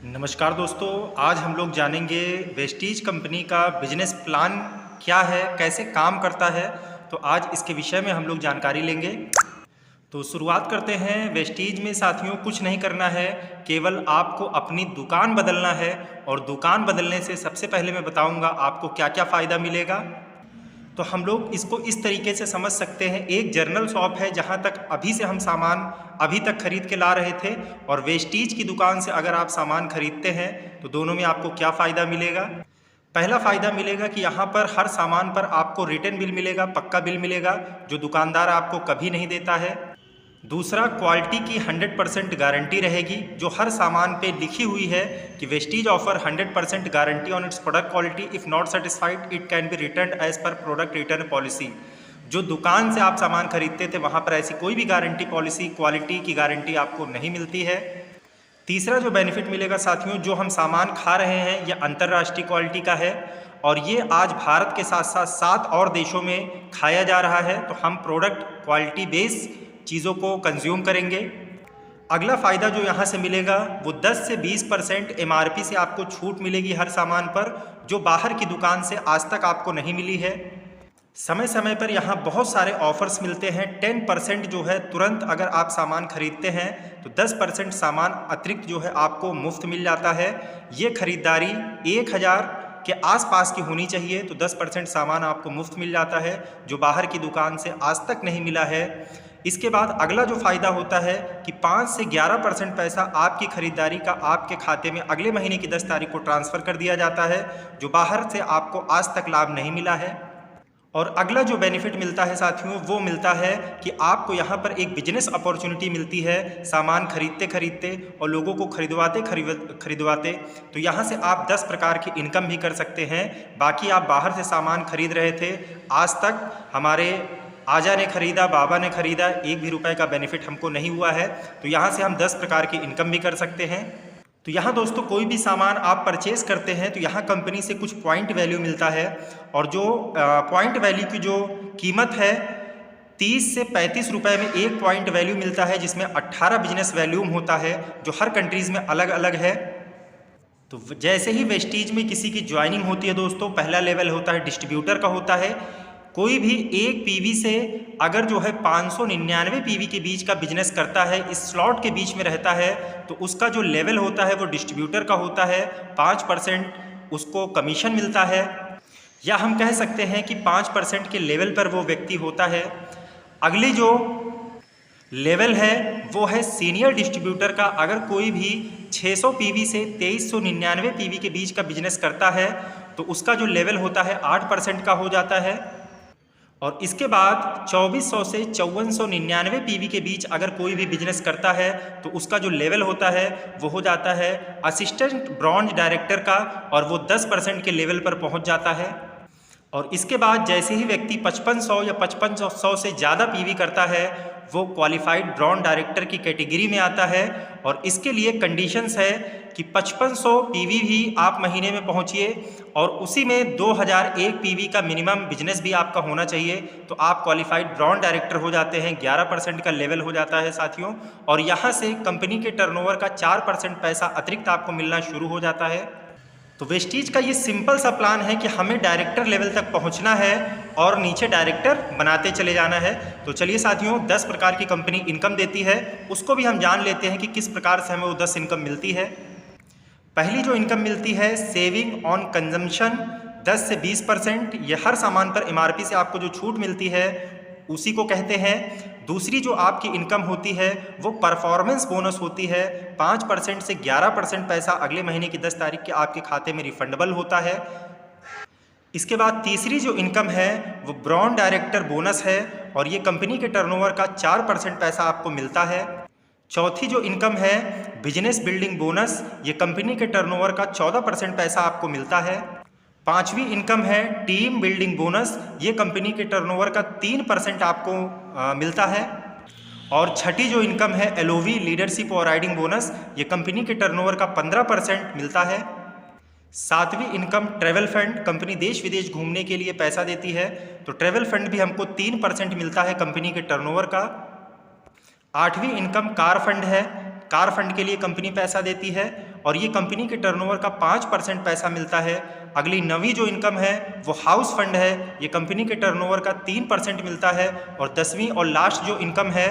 नमस्कार दोस्तों, आज हम लोग जानेंगे वेस्टीज कंपनी का बिजनेस प्लान क्या है, कैसे काम करता है। तो आज इसके विषय में हम लोग जानकारी लेंगे। तो शुरुआत करते हैं। वेस्टीज में साथियों कुछ नहीं करना है, केवल आपको अपनी दुकान बदलना है। और दुकान बदलने से सबसे पहले मैं बताऊंगा आपको क्या क्या फ़ायदा मिलेगा। तो हम लोग इसको इस तरीके से समझ सकते हैं, एक जर्नल शॉप है जहां तक अभी से हम सामान अभी तक खरीद के ला रहे थे, और वेस्टीज की दुकान से अगर आप सामान खरीदते हैं तो दोनों में आपको क्या फ़ायदा मिलेगा। पहला फ़ायदा मिलेगा कि यहाँ पर हर सामान पर आपको रिटर्न बिल मिलेगा, पक्का बिल मिलेगा, जो दुकानदार आपको कभी नहीं देता है। दूसरा, क्वालिटी की 100% गारंटी रहेगी, जो हर सामान पे लिखी हुई है कि Vestige offer 100% guarantee on its product quality. If not satisfied it can be return as per product return policy. जो दुकान से आप सामान खरीदते थे वहाँ पर ऐसी कोई भी गारंटी पॉलिसी, क्वालिटी की गारंटी आपको नहीं मिलती है। तीसरा जो बेनिफिट मिलेगा साथियों, जो हम सामान खा रहे हैं यह अंतर्राष्ट्रीय क्वालिटी का है, और ये आज भारत के साथ साथ 7 और देशों में खाया जा रहा है। तो हम प्रोडक्ट क्वालिटी बेस चीज़ों को कंज्यूम करेंगे। अगला फ़ायदा जो यहाँ से मिलेगा वो 10 से 20% MRP से आपको छूट मिलेगी हर सामान पर, जो बाहर की दुकान से आज तक आपको नहीं मिली है। समय समय पर यहाँ बहुत सारे ऑफर्स मिलते हैं। 10% जो है तुरंत अगर आप सामान खरीदते हैं तो 10% सामान अतिरिक्त जो है आपको मुफ्त मिल जाता है। ये खरीदारी 1000 के आसपास की होनी चाहिए, तो 10% सामान आपको मुफ्त मिल जाता है, जो बाहर की दुकान से आज तक नहीं मिला है। इसके बाद अगला जो फ़ायदा होता है कि 5 से 11% पैसा आपकी खरीदारी का आपके खाते में अगले महीने की 10 तारीख को ट्रांसफ़र कर दिया जाता है, जो बाहर से आपको आज तक लाभ नहीं मिला है। और अगला जो बेनिफिट मिलता है साथियों, वो मिलता है कि आपको यहाँ पर एक बिजनेस अपॉर्चुनिटी मिलती है सामान खरीदते खरीदते और लोगों को खरीदवाते। तो यहाँ से आप 10 प्रकार की इनकम भी कर सकते हैं। बाकी आप बाहर से सामान खरीद रहे थे, आज तक हमारे आजा ने खरीदा, बाबा ने खरीदा, एक भी रुपए का बेनिफिट हमको नहीं हुआ है। तो यहाँ से हम 10 प्रकार की इनकम भी कर सकते हैं। तो यहाँ दोस्तों कोई भी सामान आप परचेज करते हैं तो यहाँ कंपनी से कुछ पॉइंट वैल्यू मिलता है, और जो पॉइंट वैल्यू की जो कीमत है 30 से 35 रुपए में एक पॉइंट वैल्यू मिलता है, जिसमें 18 बिजनेस वैल्यूम होता है, जो हर कंट्रीज़ में अलग अलग है। तो जैसे ही वेस्टीज में किसी की ज्वाइनिंग होती है दोस्तों, पहला लेवल होता है डिस्ट्रीब्यूटर का होता है। कोई भी एक पीवी से अगर जो है 599 पीवी के बीच का बिजनेस करता है, इस स्लॉट के बीच में रहता है, तो उसका जो लेवल होता है वो डिस्ट्रीब्यूटर का होता है। 5% उसको कमीशन मिलता है, या हम कह सकते हैं कि 5% के लेवल पर वो व्यक्ति होता है। अगली जो लेवल है वो है सीनियर डिस्ट्रीब्यूटर का। अगर कोई भी 600 पीवी से 2399 पीवी के बीच का बिजनेस करता है तो उसका जो लेवल होता है 8% का हो जाता है। और इसके बाद 2400 से 5499 पीवी के बीच अगर कोई भी बिजनेस करता है तो उसका जो लेवल होता है वो हो जाता है असिस्टेंट ब्रॉन्ज डायरेक्टर का, और वो 10% के लेवल पर पहुंच जाता है। और इसके बाद जैसे ही व्यक्ति 5500 या 5500 से ज़्यादा पीवी करता है वो क्वालिफाइड ब्रॉन्ज डायरेक्टर की कैटेगरी में आता है। और इसके लिए कंडीशंस है कि 5500 पीवी भी आप महीने में पहुंचिए, और उसी में 2001 पीवी का मिनिमम बिजनेस भी आपका होना चाहिए, तो आप क्वालिफाइड ब्रॉन्ज डायरेक्टर हो जाते हैं। 11% का लेवल हो जाता है साथियों, और यहाँ से कंपनी के टर्नओवर का 4% पैसा अतिरिक्त आपको मिलना शुरू हो जाता है। तो वेस्टीज का ये सिंपल सा प्लान है कि हमें डायरेक्टर लेवल तक पहुंचना है और नीचे डायरेक्टर बनाते चले जाना है। तो चलिए साथियों, 10 प्रकार की कंपनी इनकम देती है, उसको भी हम जान लेते हैं कि किस प्रकार से हमें वो 10 इनकम मिलती है। पहली जो इनकम मिलती है सेविंग ऑन कंजम्पशन 10 से 20%, ये हर सामान पर MRP से आपको जो छूट मिलती है उसी को कहते हैं। दूसरी जो आपकी इनकम होती है वो परफॉर्मेंस बोनस होती है। 5% से 11% पैसा अगले महीने की 10 तारीख के आपके खाते में रिफंडेबल होता है। इसके बाद तीसरी जो इनकम है वो ब्रॉन्ज डायरेक्टर बोनस है, और ये कंपनी के टर्नओवर का 4% पैसा आपको मिलता है। चौथी जो इनकम है बिजनेस बिल्डिंग बोनस, ये कंपनी के टर्नओवर का 14% पैसा आपको मिलता है। पांचवी इनकम है टीम बिल्डिंग बोनस, ये कंपनी के टर्नओवर का 3% आपको मिलता है। और छठी जो इनकम है LOV लीडरशिप और राइडिंग बोनस, ये कंपनी के टर्नओवर का 15% मिलता है। सातवीं इनकम ट्रैवल फंड, कंपनी देश विदेश घूमने के लिए पैसा देती है, तो ट्रैवल फंड भी हमको 3% मिलता है कंपनी के टर्नओवर का। आठवीं इनकम कार फंड है, कार फंड के लिए कंपनी पैसा देती है। और ये कंपनी के टर्नओवर का 5% पैसा मिलता है। अगली नवीं जो इनकम है वो हाउस फंड है, ये कंपनी के टर्नओवर का 3% मिलता है। और 10वीं और लास्ट जो इनकम है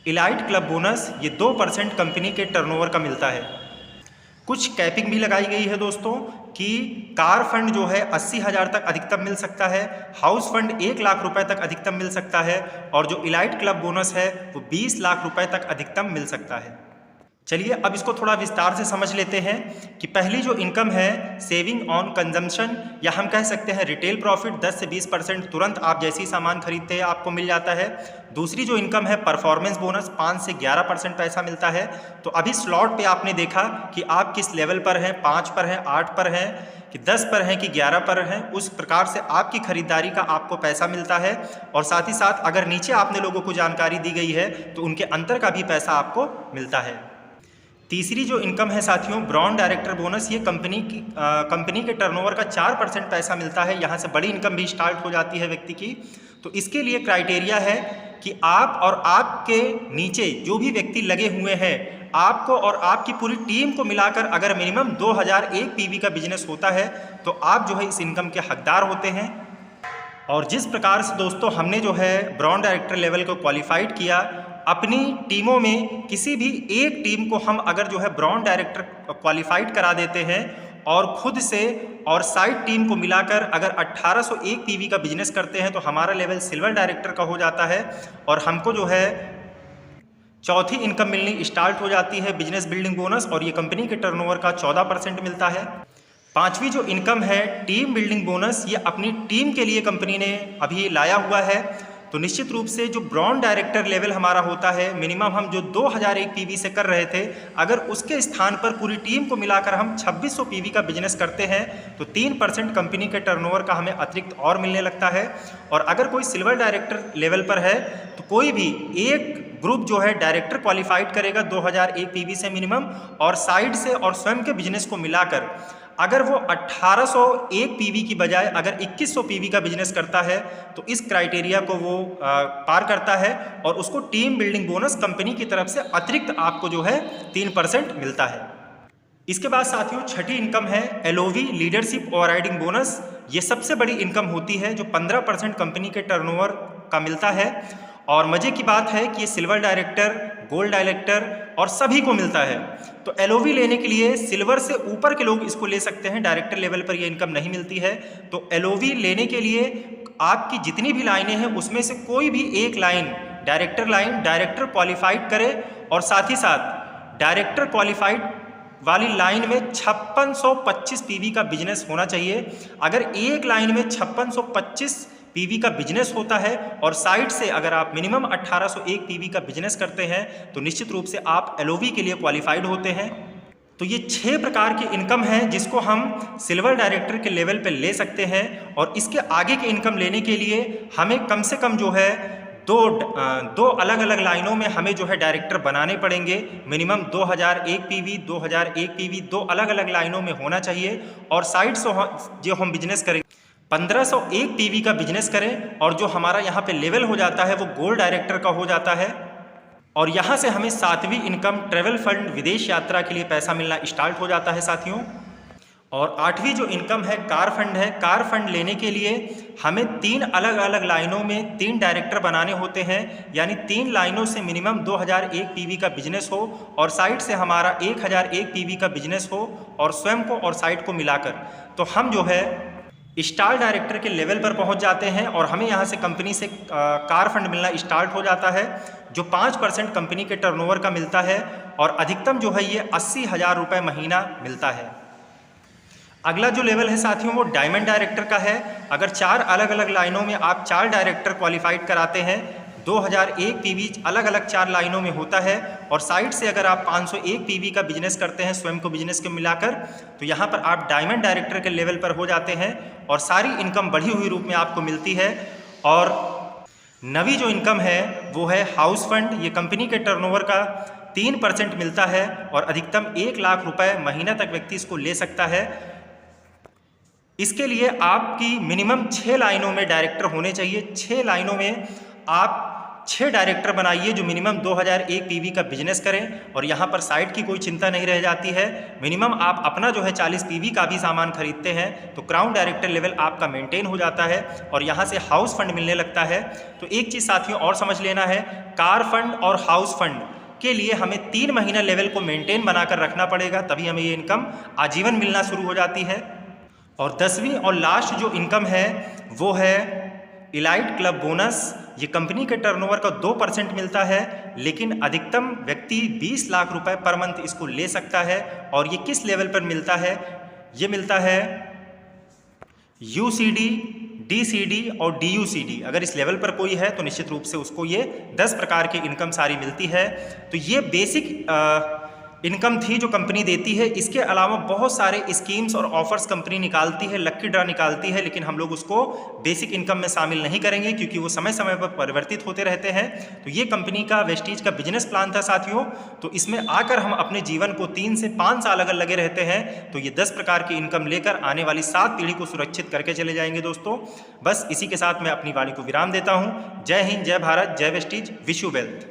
इलाइट क्लब बोनस, ये 2% कंपनी के टर्नओवर का मिलता है। कुछ कैपिंग भी लगाई गई है दोस्तों कि कार फंड जो है 80,000 तक अधिकतम मिल सकता है, हाउस फंड 1 लाख रुपए तक अधिकतम मिल सकता है और जो इलाइट क्लब बोनस है वो 20 लाख रुपए तक अधिकतम मिल सकता है। चलिए अब इसको थोड़ा विस्तार से समझ लेते हैं कि पहली जो इनकम है सेविंग ऑन कंजम्पशन, या हम कह सकते हैं रिटेल प्रॉफिट, 10 से 20% तुरंत आप जैसे ही सामान खरीदते हैं आपको मिल जाता है। दूसरी जो इनकम है परफॉर्मेंस बोनस, 5 से 11% पैसा मिलता है। तो अभी स्लॉट पे आपने देखा कि आप किस लेवल पर हैं, 5 पर हैं, 8 पर हैं, कि 10 पर हैं, कि 11 पर हैं, उस प्रकार से आपकी खरीदारी का आपको पैसा मिलता है। और साथ ही साथ अगर नीचे आपने लोगों को जानकारी दी गई है तो उनके अंतर का भी पैसा आपको मिलता है। तीसरी जो इनकम है साथियों ब्रांड डायरेक्टर बोनस, ये कंपनी के टर्नओवर का 4% पैसा मिलता है। यहाँ से बड़ी इनकम भी स्टार्ट हो जाती है व्यक्ति की। तो इसके लिए क्राइटेरिया है कि आप और आपके नीचे जो भी व्यक्ति लगे हुए हैं, आपको और आपकी पूरी टीम को मिलाकर अगर मिनिमम 2001 पीवी का बिजनेस होता है तो आप जो है इस इनकम के हकदार होते हैं। और जिस प्रकार से दोस्तों हमने जो है ब्रांड डायरेक्टर लेवल को क्वालिफाइड किया, अपनी टीमों में किसी भी एक टीम को हम अगर जो है ब्रांड डायरेक्टर क्वालिफाइड करा देते हैं और खुद से और साइड टीम को मिलाकर अगर 1801 पीवी का बिजनेस करते हैं तो हमारा लेवल सिल्वर डायरेक्टर का हो जाता है और हमको जो है चौथी इनकम मिलनी स्टार्ट हो जाती है बिजनेस बिल्डिंग बोनस, और ये कंपनी के टर्नओवर का 14% मिलता है। पांचवी जो इनकम है टीम बिल्डिंग बोनस, ये अपनी टीम के लिए कंपनी ने अभी लाया हुआ है। तो निश्चित रूप से जो ब्रांड डायरेक्टर लेवल हमारा होता है, मिनिमम हम जो 2001 पीवी से कर रहे थे, अगर उसके स्थान पर पूरी टीम को मिलाकर हम 2600 पीवी का बिजनेस करते हैं तो 3% कंपनी के टर्नओवर का हमें अतिरिक्त और मिलने लगता है। और अगर कोई सिल्वर डायरेक्टर लेवल पर है तो कोई भी एक ग्रुप जो है डायरेक्टर क्वालिफाइड करेगा 2001 पीवी से मिनिमम, और साइड से और स्वयं के बिजनेस को मिलाकर अगर वो 1801 पीवी की बजाय अगर 2100 पीवी का बिजनेस करता है तो इस क्राइटेरिया को वो पार करता है और उसको टीम बिल्डिंग बोनस कंपनी की तरफ से अतिरिक्त आपको जो है 3% मिलता है। इसके बाद साथियों छठी इनकम है एलओवी लीडरशिप ओवरराइडिंग बोनस। ये सबसे बड़ी इनकम होती है जो 15% कंपनी के टर्नओवर का मिलता है। और मजे की बात है कि ये सिल्वर डायरेक्टर, गोल्ड डायरेक्टर और सभी को मिलता है। तो एलओवी लेने के लिए सिल्वर से ऊपर के लोग इसको ले सकते हैं, डायरेक्टर लेवल पर ये इनकम नहीं मिलती है। तो एलओवी लेने के लिए आपकी जितनी भी लाइनें हैं उसमें से कोई भी एक लाइन डायरेक्टर क्वालिफाइड करे, और साथ ही साथ डायरेक्टर क्वालिफाइड वाली लाइन में 5625 पीवी का बिजनेस होना चाहिए। अगर एक लाइन में 5625 पीवी का बिजनेस होता है और साइड से अगर आप मिनिमम 1801 पीवी का बिजनेस करते हैं तो निश्चित रूप से आप एलओवी के लिए क्वालिफाइड होते हैं। तो ये 6 प्रकार की इनकम है जिसको हम सिल्वर डायरेक्टर के लेवल पे ले सकते हैं। और इसके आगे की इनकम लेने के लिए हमें कम से कम जो है दो अलग अलग लाइनों में हमें जो है डायरेक्टर बनाने पड़ेंगे। मिनिमम 2001 पीवी, 2001 पीवी, 2 अलग अलग लाइनों में होना चाहिए। और साइड से जो हम बिजनेस करेंगे 1501 पीवी का बिजनेस करें, और जो हमारा यहाँ पे लेवल हो जाता है वो गोल्ड डायरेक्टर का हो जाता है। और यहाँ से हमें 7वीं इनकम ट्रेवल फंड, विदेश यात्रा के लिए पैसा मिलना स्टार्ट हो जाता है साथियों। और 8वीं जो इनकम है कार फंड है। कार फंड लेने के लिए हमें 3 अलग अलग लाइनों में 3 डायरेक्टर बनाने होते हैं, यानी 3 लाइनों से मिनिमम 2001 पीवी का बिजनेस हो और साइड से हमारा 1001 पीवी का बिजनेस हो, और स्वयं को और साइड को मिलाकर तो हम जो है स्टार डायरेक्टर के लेवल पर पहुंच जाते हैं। और हमें यहाँ से कंपनी से कार फंड मिलना स्टार्ट हो जाता है जो 5% कंपनी के टर्नओवर का मिलता है, और अधिकतम जो है ये 80,000 रुपये महीना मिलता है। अगला जो लेवल है साथियों वो डायमंड डायरेक्टर का है। अगर 4 अलग अलग लाइनों में आप 4 डायरेक्टर क्वालिफाइड कराते हैं, 2001 पीवी अलग अलग 4 लाइनों में होता है, और साइड से अगर आप 501 पीवी का बिजनेस करते हैं स्वयं को बिजनेस को मिलाकर, तो यहाँ पर आप डायमंड डायरेक्टर के लेवल पर हो जाते हैं और सारी इनकम बढ़ी हुई रूप में आपको मिलती है। और नवी जो इनकम है वो है हाउस फंड। ये कंपनी के टर्नओवर का 3% मिलता है और अधिकतम 1 लाख रुपए महीना तक व्यक्ति इसको ले सकता है। इसके लिए आपकी मिनिमम 6 लाइनों में डायरेक्टर होने चाहिए। 6 लाइनों में आप 6 डायरेक्टर बनाइए जो मिनिमम 2001 पीवी का बिजनेस करें, और यहाँ पर साइट की कोई चिंता नहीं रह जाती है। मिनिमम आप अपना जो है 40 पीवी का भी सामान खरीदते हैं तो क्राउन डायरेक्टर लेवल आपका मेंटेन हो जाता है और यहाँ से हाउस फंड मिलने लगता है। तो एक चीज़ साथियों और समझ लेना है, कार फंड और हाउस फंड के लिए हमें 3 महीना लेवल को मेंटेन बनाकर रखना पड़ेगा, तभी हमें ये इनकम आजीवन मिलना शुरू हो जाती है। और 10वीं और लास्ट जो इनकम है वो है इलाइट क्लब बोनस। ये कंपनी के टर्नओवर का 2% मिलता है, लेकिन अधिकतम व्यक्ति 20 लाख रुपए पर मंथ इसको ले सकता है। और ये किस लेवल पर मिलता है? ये मिलता है UCD, DCD और DUCD। अगर इस लेवल पर कोई है तो निश्चित रूप से उसको ये 10 प्रकार की इनकम सारी मिलती है। तो ये बेसिक इनकम थी जो कंपनी देती है। इसके अलावा बहुत सारे स्कीम्स और ऑफर्स कंपनी निकालती है, लक्की ड्रा निकालती है, लेकिन हम लोग उसको बेसिक इनकम में शामिल नहीं करेंगे क्योंकि वो समय समय पर परिवर्तित होते रहते हैं। तो ये कंपनी का वेस्टीज का बिजनेस प्लान था साथियों। तो इसमें आकर हम अपने जीवन को 3 से 5 साल अगर लगे रहते हैं तो ये 10 प्रकार की इनकम लेकर आने वाली 7 पीढ़ी को सुरक्षित करके चले जाएंगे दोस्तों। बस इसी के साथ मैं अपनी वाणी को विराम देता हूँ। जय हिंद, जय भारत, जय वेस्टीज, विश यू वेल्थ।